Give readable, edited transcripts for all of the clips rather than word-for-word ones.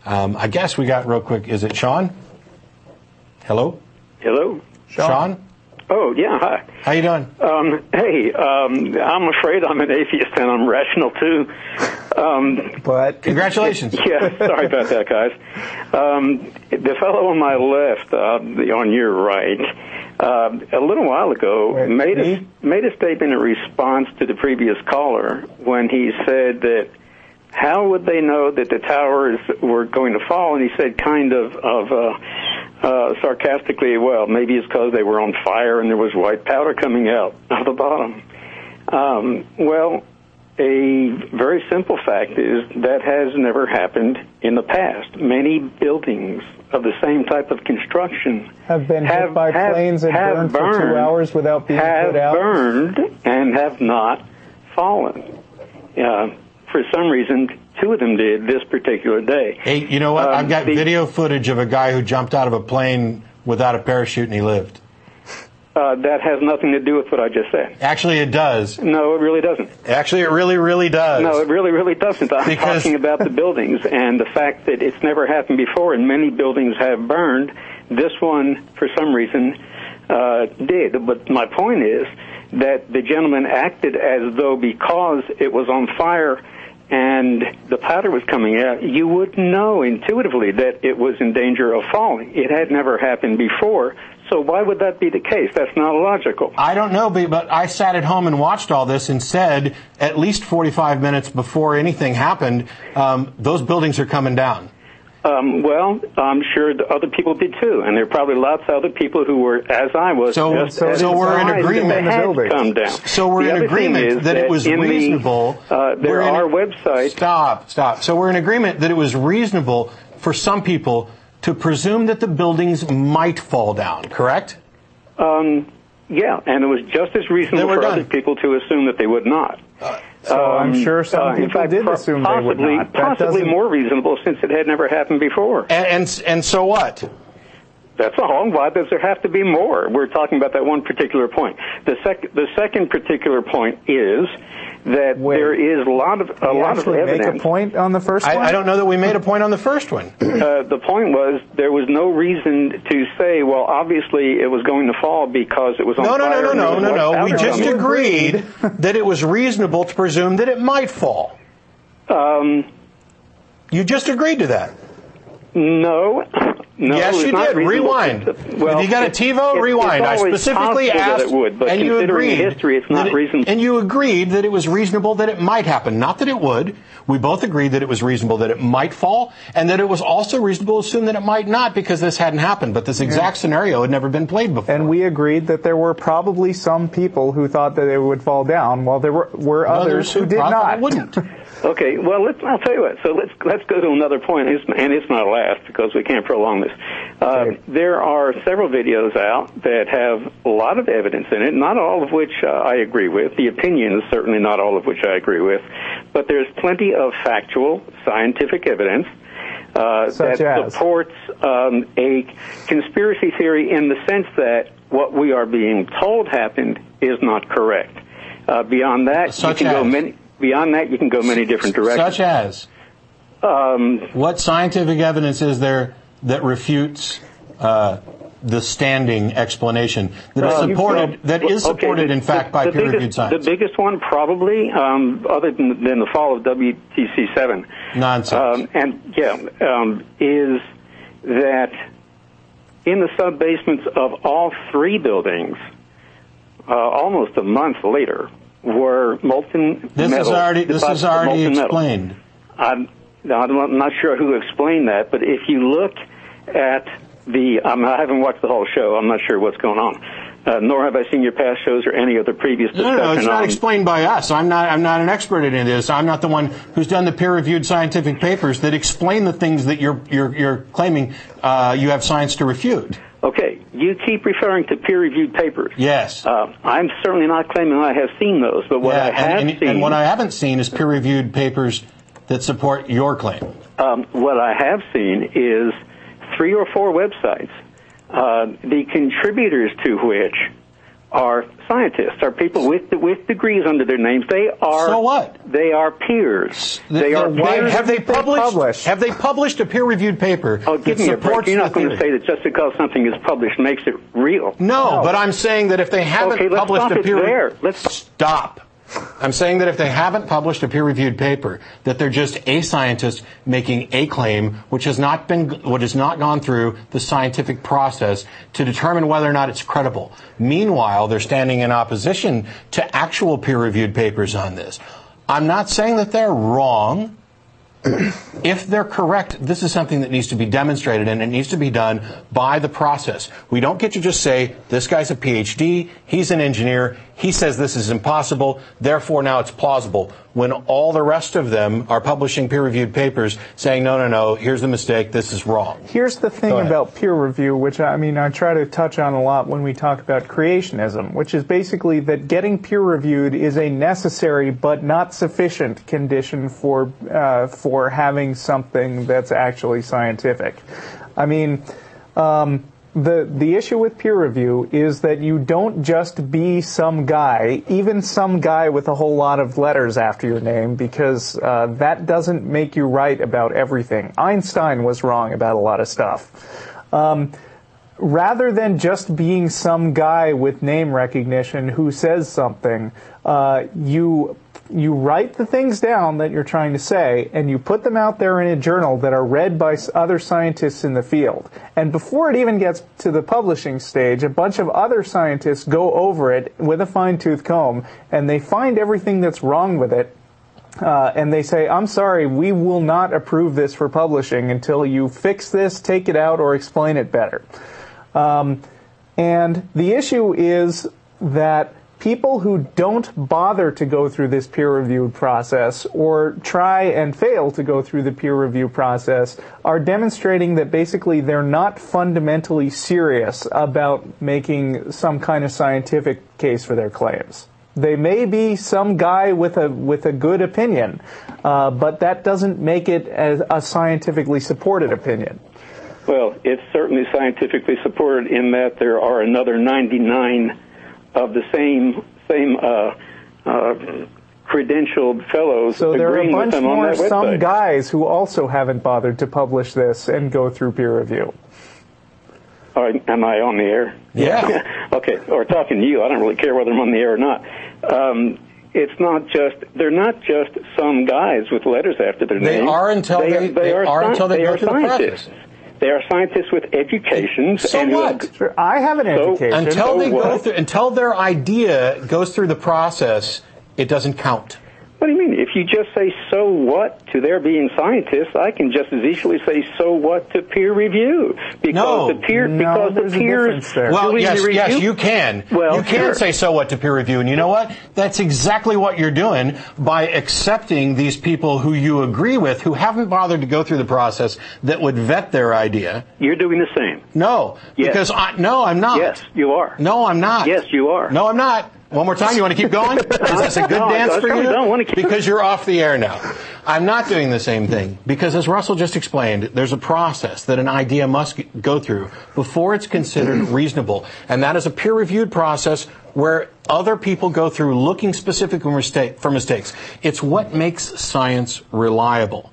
I guess we got real quick. Is it Sean? Hello? Hello? Sean? Oh, yeah, hi. How you doing? Hey, I'm afraid I'm an atheist and I'm rational too. But congratulations. Yeah, sorry about that, guys. The fellow on my left, on your right, a little while ago made a statement in response to the previous caller when he said that how would they know that the towers were going to fall? And he said kind of sarcastically, well, maybe it's because they were on fire and there was white powder coming out of the bottom. Well, a very simple fact is that has never happened in the past. Many buildings of the same type of construction have been hit by planes and burned for 2 hours without being put out. Have burned and have not fallen. For some reason, 2 of them did this particular day. Hey, you know what? I've got video footage of a guy who jumped out of a plane without a parachute and he lived. That has nothing to do with what I just said. Actually, it does. No, it really doesn't. Actually, it really, really does. No, it really, really doesn't. I'm talking about the buildings and the fact that it's never happened before and many buildings have burned. This one, for some reason, did. But my point is that the gentleman acted as though because it was on fire and the powder was coming out, you would know intuitively that it was in danger of falling. It had never happened before, so why would that be the case? That's not logical. I don't know, but I sat at home and watched all this and said, at least 45 minutes before anything happened, those buildings are coming down. Well, I'm sure the other people did too, and there are probably lots of other people who were, as I was. So we're in agreement. Come down. So we're in agreement that it was reasonable. There are websites. Stop. So we're in agreement that it was reasonable for some people to presume that the buildings might fall down. Correct? Yeah, and it was just as reasonable for other people to assume that they would not. So I'm sure some people did assume they would not. Possibly more reasonable since it had never happened before. And so what? That's all. Why does there have to be more? We're talking about that one particular point. The second particular point is that there is a lot of evidence. Make a point on the first one? I don't know that we made a point on the first one. The point was there was no reason to say, well, obviously it was going to fall because it was on fire. No. We just agreed that it was reasonable to presume that it might fall. You just agreed to that. No. Yes, you did. Rewind. Well, if you got a TiVo, rewind. I specifically asked, that it would, but and you agreed. History, it's not reasonable. And you agreed that it was reasonable that it might happen, not that it would. We both agreed that it was reasonable that it might fall, and that it was also reasonable to assume that it might not because this hadn't happened. But this exact scenario had never been played before. And we agreed that there were probably some people who thought that it would fall down, while there were others who did not. Wouldn't. Okay, well, I'll tell you what. So let's go to another point, and it's not last because we can't prolong this. There are several videos out that have a lot of evidence in it, not all of which I agree with. The opinions, certainly not all of which I agree with. But there's plenty of factual, scientific evidence that supports a conspiracy theory in the sense that what we are being told happened is not correct. Beyond that, you can go many different directions. Such as? What scientific evidence is there that refutes the standing explanation that is supported, in fact, by peer-reviewed science? The biggest one, probably, other than the fall of WTC-7. Nonsense. Is that in the sub-basements of all 3 buildings, almost a month later, were molten metal. This is already explained. I'm not sure who explained that, but if you look at I haven't watched the whole show. I'm not sure what's going on. Nor have I seen your past shows or any other previous discussion. No, it's not explained by us. I'm not an expert in this. I'm not the one who's done the peer-reviewed scientific papers that explain the things that you're claiming you have science to refute. Okay, you keep referring to peer-reviewed papers. Yes. I'm certainly not claiming I have seen those, but what I have seen... And what I haven't seen is peer-reviewed papers that support your claim. What I have seen is 3 or 4 websites, the contributors to which are scientists, are people with degrees under their names. They are. So what? They are peers. They are peers. Have they published? Have they published a peer-reviewed paper? Oh, give me a break. You're not going to say that just because something is published makes it real. No, but I'm saying that if they haven't published a peer-reviewed... Stop. I'm saying that if they haven't published a peer-reviewed paper, that they're just a scientist making a claim which has not gone through the scientific process to determine whether or not it's credible. Meanwhile, they're standing in opposition to actual peer-reviewed papers on this. I'm not saying that they're wrong. If they're correct, this is something that needs to be demonstrated, and it needs to be done by the process. We don't get to just say, this guy's a PhD, he's an engineer, he says this is impossible, therefore now it's plausible, when all the rest of them are publishing peer-reviewed papers saying, no, no, no, here's the mistake, this is wrong. Here's the thing about peer review, which I try to touch on a lot when we talk about creationism, which is basically that getting peer-reviewed is a necessary but not sufficient condition for having something that's actually scientific. The issue with peer review is that you don't just be some guy, even some guy with a whole lot of letters after your name, because that doesn't make you right about everything. Einstein was wrong about a lot of stuff. Rather than just being some guy with name recognition who says something, you write the things down that you're trying to say, and you put them out there in a journal that are read by other scientists in the field. And before it even gets to the publishing stage, a bunch of other scientists go over it with a fine-tooth comb, and they find everything that's wrong with it, and they say, I'm sorry, we will not approve this for publishing until you fix this, take it out, or explain it better. And the issue is that people who don't bother to go through this peer-reviewed process or try and fail to go through the peer review process are demonstrating that basically they're not fundamentally serious about making some kind of scientific case for their claims. They may be some guy with a good opinion, but that doesn't make it a scientifically supported opinion. Well, it's certainly scientifically supported in that there are another 99 of the same credentialed fellows. So there are a bunch more some website. Guys who also haven't bothered to publish this and go through peer review. All right, am I on the air? Yeah. Okay, or talking to you. I don't really care whether I'm on the air or not. They're not just some guys with letters after their name. They are until they go through the process. They are scientists with educations. So what? Sure, I have an education. Until their idea goes through the process, it doesn't count. What do you mean? If you just say "so what" to their being scientists, I can just as easily say "so what" to peer review because the peers. Well, yes, you can. Well, you can say "so what" to peer review, and you know what? That's exactly what you're doing by accepting these people who you agree with, who haven't bothered to go through the process that would vet their idea. You're doing the same. No, because I'm not. Yes, you are. No, I'm not. Yes, you are. No, I'm not. One more time, you want to keep going? Is this a good dance for you? Don't want to keep because you're off the air now. I'm not doing the same thing. Because as Russell just explained, there's a process that an idea must go through before it's considered reasonable. And that is a peer-reviewed process where other people go through looking specifically for mistakes. It's what makes science reliable.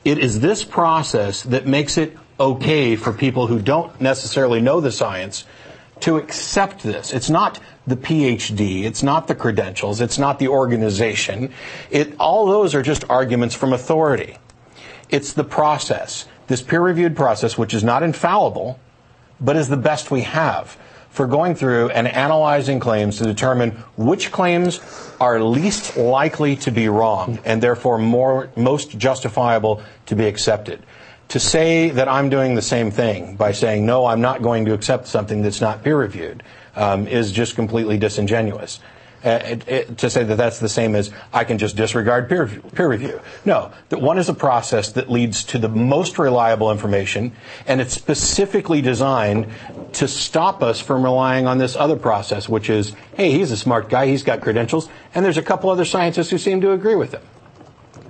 It is this process that makes it okay for people who don't necessarily know the science to accept this. It's not the PhD, it's not the credentials, it's not the organization. All those are just arguments from authority. It's the process, this peer-reviewed process, which is not infallible, but is the best we have for going through and analyzing claims to determine which claims are least likely to be wrong and therefore most justifiable to be accepted. To say that I'm doing the same thing by saying, no, I'm not going to accept something that's not peer-reviewed is just completely disingenuous. To say that that's the same as I can just disregard peer review. No, that one is a process that leads to the most reliable information, and it's specifically designed to stop us from relying on this other process, which is, hey, he's a smart guy, he's got credentials, and there's a couple other scientists who seem to agree with him.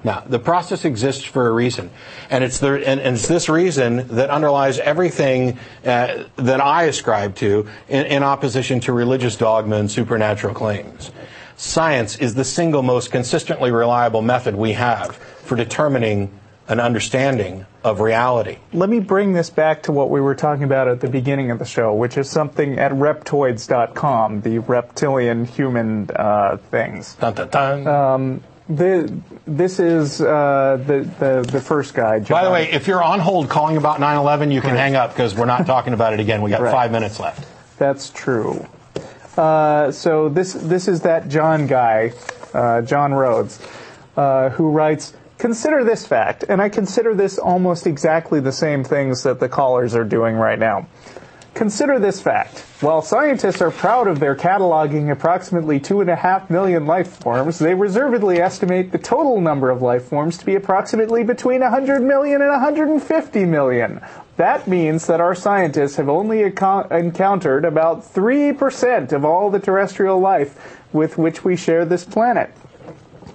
Now, the process exists for a reason, and it's this reason that underlies everything that I ascribe to in opposition to religious dogma and supernatural claims. Science is the single most consistently reliable method we have for determining an understanding of reality. Let me bring this back to what we were talking about at the beginning of the show, which is something at reptoids.com, the reptilian human things. Dun, dun, dun. This is the first guy, John. By the way, if you're on hold calling about 9/11, you can hang up because we're not talking about it again. We got 5 minutes left. That's true. So this is that John guy, John Rhodes, who writes, "Consider this fact," and I consider this almost exactly the same things that the callers are doing right now. Consider this fact. While scientists are proud of their cataloging approximately 2.5 million life forms, they reservedly estimate the total number of life forms to be approximately between 100 million and 150 million. That means that our scientists have only encountered about 3% of all the terrestrial life with which we share this planet.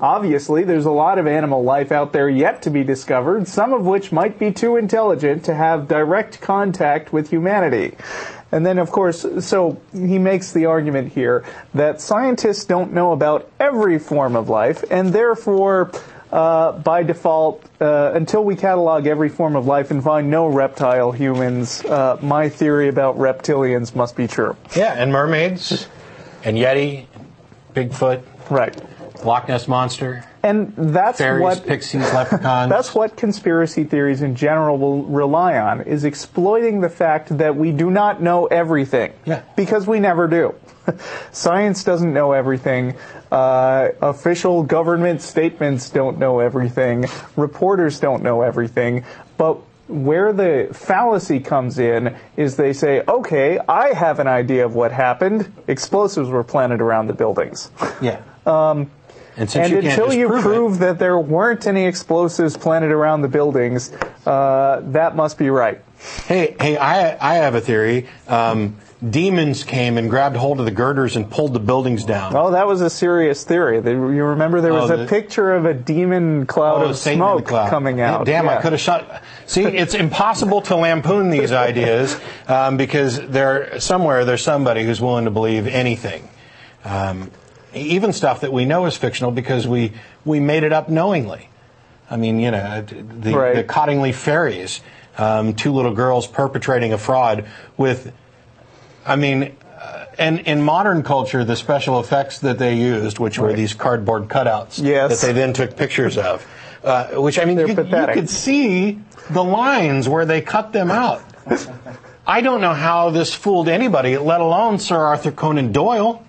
Obviously, there's a lot of animal life out there yet to be discovered, some of which might be too intelligent to have direct contact with humanity. And then, of course, so he makes the argument here that scientists don't know about every form of life, and therefore, by default, until we catalog every form of life and find no reptile humans, my theory about reptilians must be true. Yeah, and mermaids, and Yeti, Bigfoot. Right. Loch Ness Monster. And that's fairies, pixies, leprechauns. That's what conspiracy theories in general will rely on, is exploiting the fact that we do not know everything. Yeah. Because we never do. Science doesn't know everything. Official government statements don't know everything. Reporters don't know everything. But where the fallacy comes in is they say, okay, I have an idea of what happened. Explosives were planted around the buildings. Yeah. And until you prove that there weren't any explosives planted around the buildings, that must be right. Hey, I have a theory. Demons came and grabbed hold of the girders and pulled the buildings down. Oh, that was a serious theory. You remember there was a picture of a demon cloud of smoke coming out. Damn, yeah. I could have shot. See, it's impossible to lampoon these ideas because there's somebody who's willing to believe anything. Even stuff that we know is fictional because we made it up knowingly. I mean, the Cottingley fairies, two little girls perpetrating a fraud with, and in modern culture, the special effects that they used, which were these cardboard cutouts that they then took pictures of, which, you could see the lines where they cut them out. I don't know how this fooled anybody, let alone Sir Arthur Conan Doyle.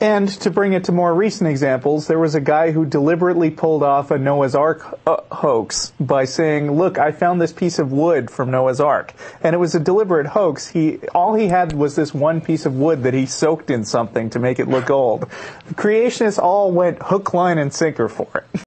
And to bring it to more recent examples, there was a guy who deliberately pulled off a Noah's Ark hoax by saying, look, I found this piece of wood from Noah's Ark. And it was a deliberate hoax. All he had was this one piece of wood that he soaked in something to make it look old. The creationists all went hook, line, and sinker for it.